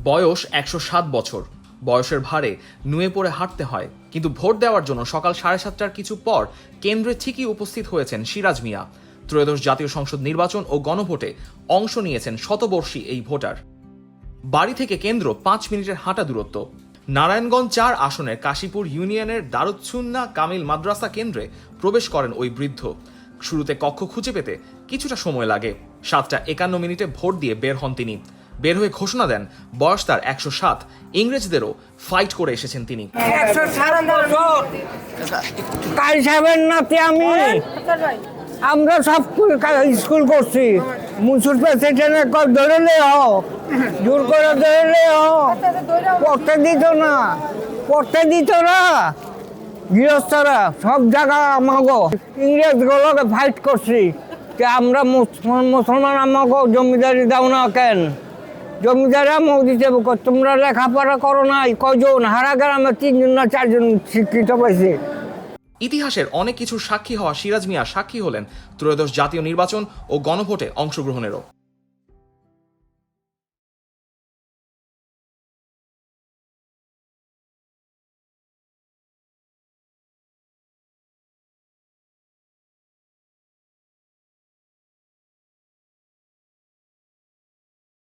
বয়স ১০৭ বছর। বয়সের ভারে নুয়ে পড়ে হাঁটতে হয়, কিন্তু ভোট দেওয়ার জন্য সকাল 7:30টার কিছু পর কেন্দ্রে ঠিকই উপস্থিত হয়েছেন সিরাজ মিয়া। ত্রয়োদশ জাতীয় সংসদ নির্বাচন ও গণভোটে অংশ নিয়েছেন শতবর্ষী এই ভোটার। বাড়ি থেকে কেন্দ্র 5 মিনিটের হাঁটা দূরত্ব। নারায়ণগঞ্জ 4 আসনের কাশীপুর ইউনিয়নের দারুচ্ছুন্না কামিল মাদ্রাসা কেন্দ্রে প্রবেশ করেন ওই বৃদ্ধ। শুরুতে কক্ষ খুঁজে পেতে কিছুটা সময় লাগে। 7:51 ভোট দিয়ে বের হন তিনি। বের হয়ে ঘোষণা দেন বয়স তার 107। ইংরেজদেরও ফাইট করে এসেছেন তিনি। 107 নাতি আমি। আমরা সব স্কুল করছি। মুন্সুর প্রেসিডেন্ট ধরলে জোর করে ধরলে পড়তে দিত না গৃহস্থরা সব জায়গা আমাগো ইংরেজগুলোকে ফাইট করছি যে আমরা মুসলমান আমাকে জমিদারি দাও না কেন, জমিদারি আমাকে দিতে তোমরা লেখাপড়া করো নাই কয়জন, হারা গ্রামে 3জন না 4জন শিক্ষিত পাইছে। ইতিহাসের অনেক কিছুর সাক্ষী হওয়া সিরাজ মিয়া সাক্ষী হলেন ত্রয়োদশ জাতীয় নির্বাচন ও গণভোটে অংশগ্রহণেরও।